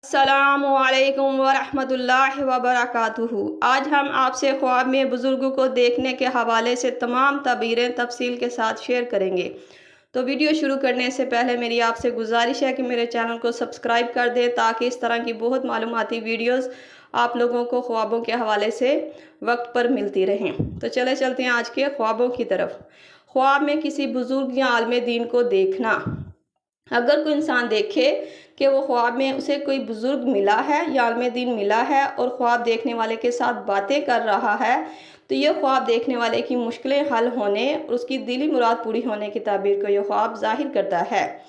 अस्सलामुअलैकुम वरहमतुल्लाहि वबरकातुहू। आज हम आपसे ख्वाब में बुज़ुर्गों को देखने के हवाले से तमाम तबीरें तफसील के साथ शेयर करेंगे। तो वीडियो शुरू करने से पहले मेरी आपसे गुजारिश है कि मेरे चैनल को सब्सक्राइब कर दें ताकि इस तरह की बहुत मालूमाती वीडियोस आप लोगों को ख्वाबों के हवाले से वक्त पर मिलती रहें। तो चलते हैं आज के ख्वाबों की तरफ। ख्वाब में किसी बुज़ुर्ग या आलिम दीन को देखना। अगर कोई इंसान देखे कि वो ख्वाब में उसे कोई बुज़ुर्ग मिला है या आलिम दीन मिला है और ख्वाब देखने वाले के साथ बातें कर रहा है, तो ये ख्वाब देखने वाले की मुश्किलें हल होने और उसकी दिली मुराद पूरी होने की ताबीर को यह ख्वाब ज़ाहिर करता है।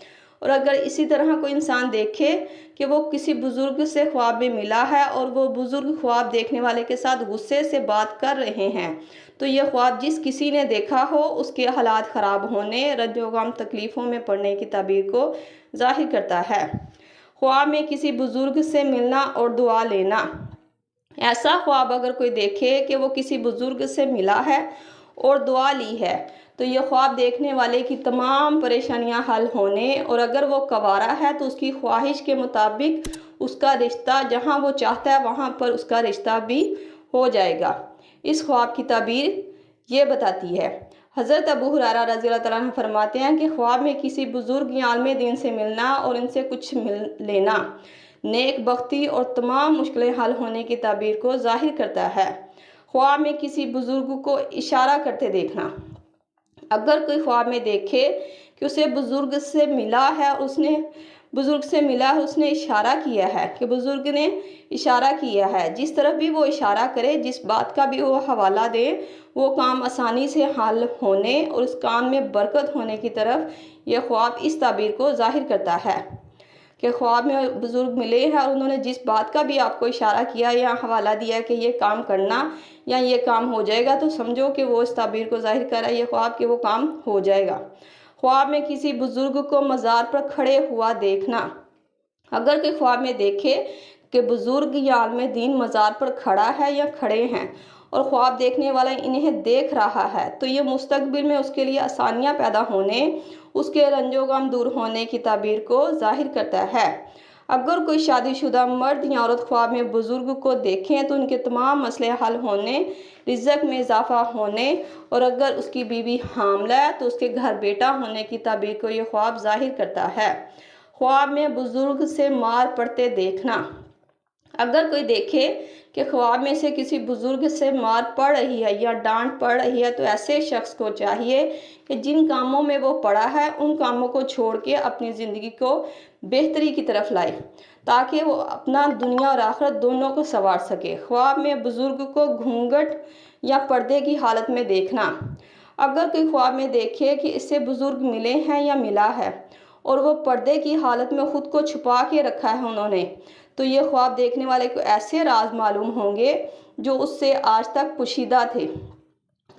और अगर इसी तरह कोई इंसान देखे कि वो किसी बुज़ुर्ग से ख्वाब में मिला है और वो बुज़ुर्ग ख्वाब देखने वाले के साथ गुस्से से बात कर रहे हैं, तो ये ख्वाब जिस किसी ने देखा हो उसके हालात ख़राब होने, रंजो गम तकलीफ़ों में पड़ने की ताबीर को ज़ाहिर करता है। ख्वाब में किसी बुज़ुर्ग से मिलना और दुआ लेना। ऐसा ख्वाब अगर कोई देखे कि वो किसी बुज़ुर्ग से मिला है और दुआ ली है, तो ये ख्वाब देखने वाले की तमाम परेशानियां हल होने, और अगर वो कवारा है तो उसकी ख्वाहिश के मुताबिक उसका रिश्ता जहां वो चाहता है वहां पर उसका रिश्ता भी हो जाएगा। इस ख्वाब की ताबीर ये बताती है। हज़रत अबू हुरैरा रज़ियल्लाहु तआला अन्हु फरमाते हैं कि ख्वाब में किसी बुज़ुर्ग या आलिम दीन से मिलना और इनसे कुछ मिल लेना नेक बख्ती और तमाम मुश्किलें हल होने की ताबीर को ज़ाहिर करता है। ख्वाब में किसी बुज़ुर्ग को इशारा करते देखना। अगर कोई ख्वाब में देखे कि उसे बुज़ुर्ग से मिला है, उसने इशारा किया है कि बुज़ुर्ग ने इशारा किया है, जिस तरफ भी वो इशारा करे, जिस बात का भी वो हवाला दे, वो काम आसानी से हल होने और उस काम में बरकत होने की तरफ यह ख्वाब इस ताबीर को ज़ाहिर करता है कि ख्वाब में बुज़ुर्ग मिले हैं और उन्होंने जिस बात का भी आपको इशारा किया या हवाला दिया कि ये काम करना या ये काम हो जाएगा, तो समझो कि वो इस ताबीर को ज़ाहिर कर रहा है ये ख्वाब कि वो काम हो जाएगा। ख्वाब में किसी बुज़ुर्ग को मज़ार पर खड़े हुआ देखना। अगर कोई ख्वाब में देखे कि बुज़ुर्ग या आलिम दीन मज़ार पर खड़ा है या खड़े हैं और ख्वाब देखने वाला इन्हें देख रहा है, तो ये मुस्तकबिल में उसके लिए आसानियाँ पैदा होने, उसके रंजो गम दूर होने की ताबीर को ज़ाहिर करता है। अगर कोई शादीशुदा मर्द या औरत ख्वाब में बुज़ुर्ग को देखें तो उनके तमाम मसले हल होने, रिज़्क़ में इजाफ़ा होने, और अगर उसकी बीवी हामिला है तो उसके घर बेटा होने की ताबीर को यह ख्वाब ज़ाहिर करता है। ख्वाब में बुज़ुर्ग से मार पड़ते देखना। अगर कोई देखे कि ख्वाब में से किसी बुज़ुर्ग से मार पड़ रही है या डांट पड़ रही है, तो ऐसे शख्स को चाहिए कि जिन कामों में वो पड़ा है उन कामों को छोड़ के अपनी ज़िंदगी को बेहतरी की तरफ लाए, ताकि वो अपना दुनिया और आखिरत दोनों को संवार सके। ख्वाब में बुज़ुर्ग को घूंघट या पर्दे की हालत में देखना। अगर कोई ख्वाब में देखे कि इससे बुज़ुर्ग मिले हैं या मिला है और वो पर्दे की हालत में ख़ुद को छुपा के रखा है उन्होंने, तो ये ख्वाब देखने वाले को ऐसे राज मालूम होंगे जो उससे आज तक पोशीदा थे,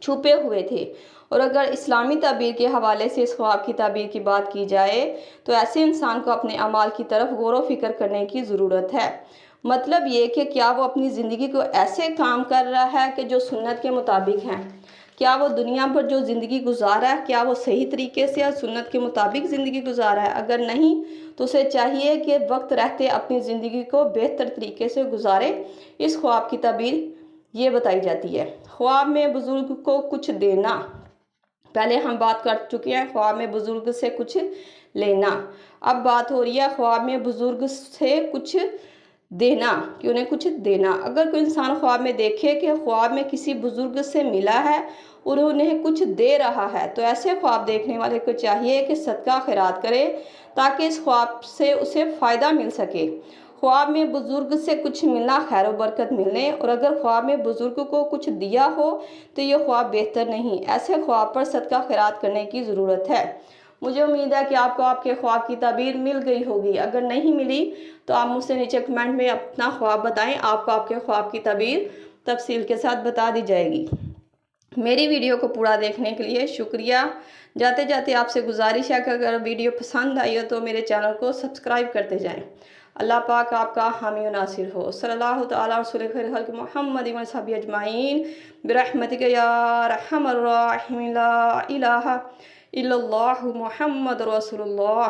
छुपे हुए थे। और अगर इस्लामी ताबीर के हवाले से इस ख्वाब की ताबीर की बात की जाए, तो ऐसे इंसान को अपने अमाल की तरफ गौर व फिक्र करने की ज़रूरत है। मतलब ये कि क्या वो अपनी ज़िंदगी को ऐसे काम कर रहा है कि जो सुन्नत के मुताबिक हैं, क्या वो दुनिया पर जो ज़िंदगी गुजारा है क्या वो सही तरीके से और सुन्नत के मुताबिक ज़िंदगी गुजारा है। अगर नहीं तो उसे चाहिए कि वक्त रहते अपनी ज़िंदगी को बेहतर तरीके से गुजारे। इस ख्वाब की ताबीर ये बताई जाती है। ख्वाब में बुज़ुर्ग को कुछ देना। पहले हम बात कर चुके हैं ख्वाब में बुज़ुर्ग से कुछ लेना, अब बात हो रही है ख्वाब में बुज़ुर्ग से कुछ देना, कि उन्हें कुछ देना। अगर कोई इंसान ख्वाब में देखे कि ख्वाब में किसी बुज़ुर्ग से मिला है और उन्हें कुछ दे रहा है, तो ऐसे ख्वाब देखने वाले को चाहिए कि सदका खैरात करे ताकि इस ख्वाब से उसे फ़ायदा मिल सके। ख्वाब में बुज़ुर्ग से कुछ मिलना खैर व बरकत मिलने, और अगर ख्वाब में बुज़ुर्ग को कुछ दिया हो तो ये ख्वाब बेहतर नहीं। ऐसे ख्वाब पर सदका खैरात करने की ज़रूरत है। मुझे उम्मीद है कि आपको आपके ख्वाब की ताबीर मिल गई होगी। अगर नहीं मिली तो आप मुझसे नीचे कमेंट में अपना ख्वाब बताएं, आपको आपके ख्वाब की ताबीर तफसील के साथ बता दी जाएगी। मेरी वीडियो को पूरा देखने के लिए शुक्रिया। जाते जाते आपसे गुजारिश है कि अगर वीडियो पसंद आई हो तो मेरे चैनल को सब्सक्राइब करते जाएं। अल्लाह पाक आपका हामी व नासिर हो। सल्लल्लाहु तआला रसूल खैर खल्क़ मुहम्मद व सहाबी अजमाइन बिरहमतिक या अरहमर राहिमीन। ला इलाहा इल्लल्लाहु मुहम्मद रसूलुल्लाह।